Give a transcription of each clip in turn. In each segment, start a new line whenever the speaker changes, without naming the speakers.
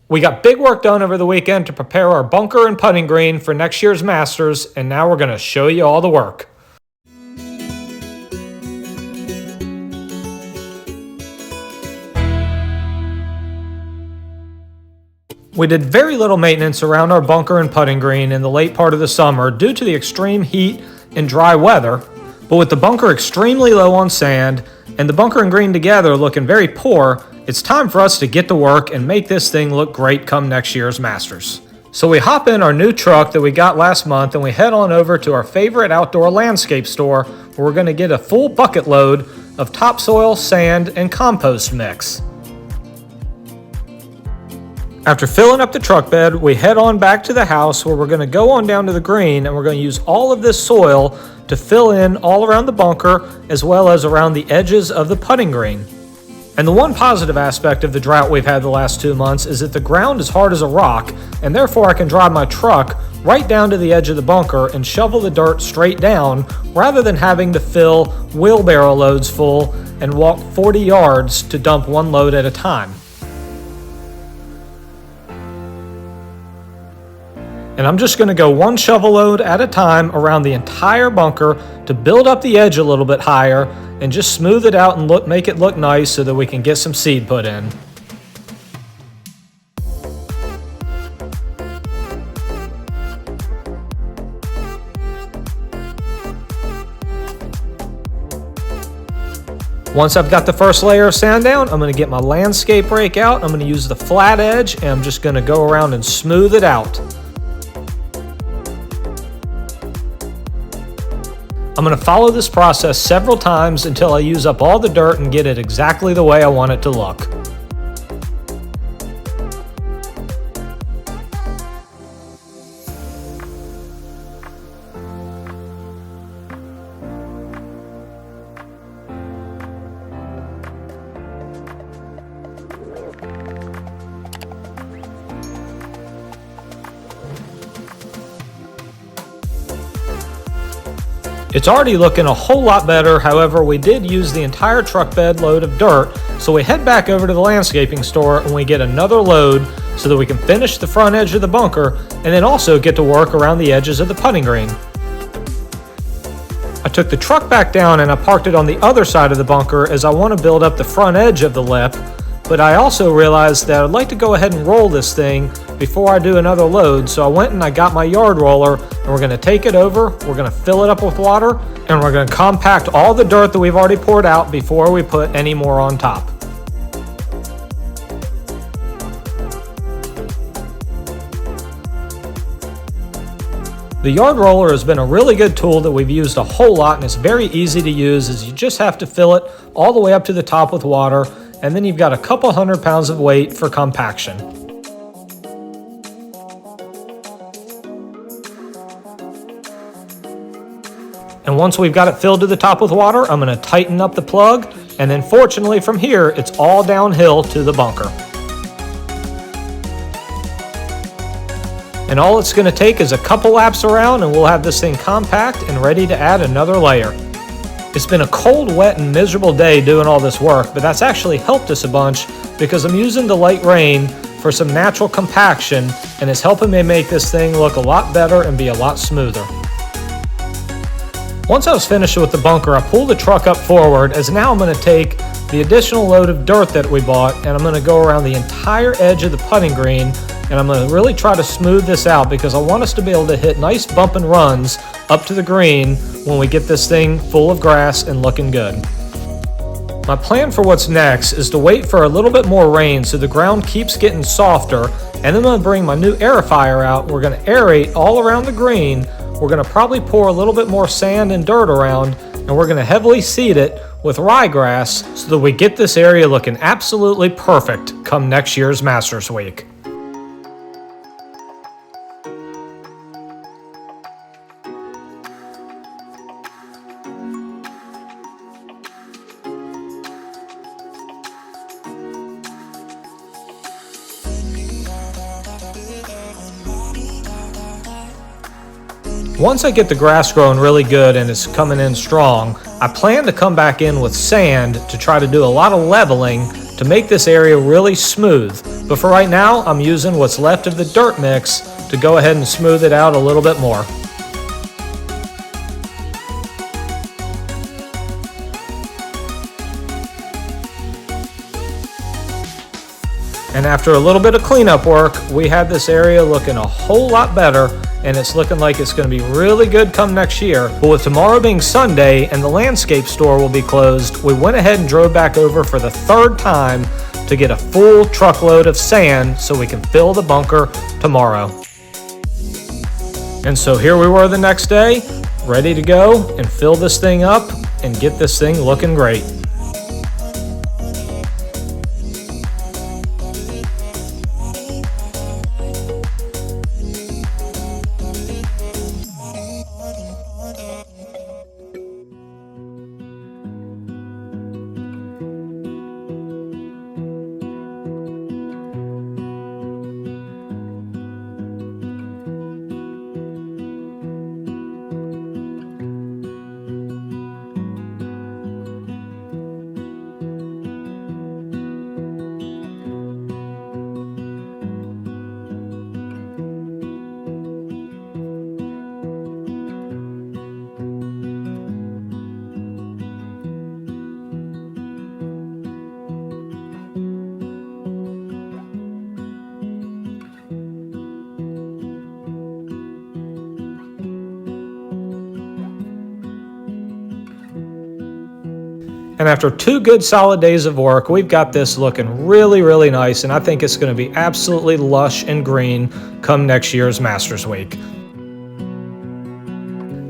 We got big work done over the weekend to prepare our bunker and putting green for next year's Masters, and now we're going to show you all the work. We did very little maintenance around our bunker and putting green in the late part of the summer due to the extreme heat and dry weather, but with the bunker extremely low on sand and the bunker and green together looking very poor, it's time for us to get to work and make this thing look great come next year's Masters. So we hop in our new truck that we got last month and we head on over to our favorite outdoor landscape store where we're going to get a full bucket load of topsoil, sand, and compost mix. After filling up the truck bed, we head on back to the house where we're going to go on down to the green and we're going to use all of this soil to fill in all around the bunker as well as around the edges of the putting green. And the one positive aspect of the drought we've had the last 2 months is that the ground is hard as a rock, and therefore I can drive my truck right down to the edge of the bunker and shovel the dirt straight down rather than having to fill wheelbarrow loads full and walk 40 yards to dump one load at a time. And I'm just going to go one shovel load at a time around the entire bunker to build up the edge a little bit higher and just smooth it out and make it look nice so that we can get some seed put in. Once I've got the first layer of sand down, I'm going to get my landscape rake out. I'm going to use the flat edge and I'm just going to go around and smooth it out. I'm going to follow this process several times until I use up all the dirt and get it exactly the way I want it to look. It's already looking a whole lot better, however we did use the entire truck bed load of dirt, so we head back over to the landscaping store and we get another load so that we can finish the front edge of the bunker and then also get to work around the edges of the putting green. I took the truck back down and I parked it on the other side of the bunker as I want to build up the front edge of the lip, but I also realized that I'd like to go ahead and roll this thing before I do another load, so I went and I got my yard roller and we're going to take it over, we're going to fill it up with water, and we're going to compact all the dirt that we've already poured out before we put any more on top. The yard roller has been a really good tool that we've used a whole lot, and it's very easy to use as you just have to fill it all the way up to the top with water, and then you've got a couple 100 pounds of weight for compaction. And once we've got it filled to the top with water, I'm going to tighten up the plug, and then fortunately from here, it's all downhill to the bunker. And all it's going to take is a couple laps around and we'll have this thing compact and ready to add another layer. It's been a cold, wet, and miserable day doing all this work, but that's actually helped us a bunch because I'm using the light rain for some natural compaction and it's helping me make this thing look a lot better and be a lot smoother. Once I was finished with the bunker, I pulled the truck up forward as now I'm going to take the additional load of dirt that we bought and I'm going to go around the entire edge of the putting green and I'm going to really try to smooth this out because I want us to be able to hit nice bump and runs up to the green when we get this thing full of grass and looking good. My plan for what's next is to wait for a little bit more rain so the ground keeps getting softer, and then I'm going to bring my new aerifier out. We're going to aerate all around the green. We're going to probably pour a little bit more sand and dirt around, and we're going to heavily seed it with ryegrass so that we get this area looking absolutely perfect come next year's Masters Week. Once I get the grass growing really good and it's coming in strong, I plan to come back in with sand to try to do a lot of leveling to make this area really smooth. But for right now, I'm using what's left of the dirt mix to go ahead and smooth it out a little bit more. And after a little bit of cleanup work, we had this area looking a whole lot better, and it's looking like it's going to be really good come next year. But with tomorrow being Sunday and the landscape store will be closed, we went ahead and drove back over for the third time to get a full truckload of sand so we can fill the bunker tomorrow. And so here we were the next day, ready to go and fill this thing up and get this thing looking great. And after 2 good solid days of work, we've got this looking really, really nice, and I think it's going to be absolutely lush and green come next year's Masters Week.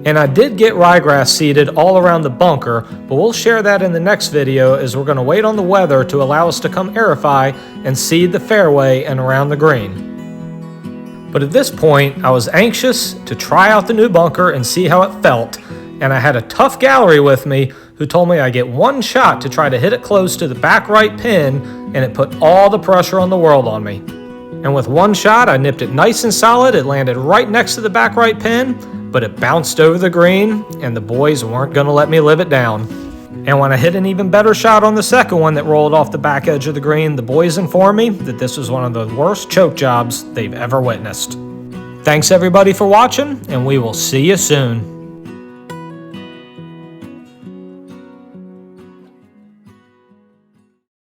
And I did get ryegrass seeded all around the bunker, but we'll share that in the next video as we're going to wait on the weather to allow us to come aerify and seed the fairway and around the green. But at this point, I was anxious to try out the new bunker and see how it felt, and I had a tough gallery with me who told me I get 1 shot to try to hit it close to the back right pin, and it put all the pressure on the world on me. And with 1 shot, I nipped it nice and solid. It landed right next to the back right pin, but it bounced over the green, and the boys weren't going to let me live it down. And when I hit an even better shot on the second one that rolled off the back edge of the green, the boys informed me that this was one of the worst choke jobs they've ever witnessed. Thanks everybody for watching, and we will see you soon.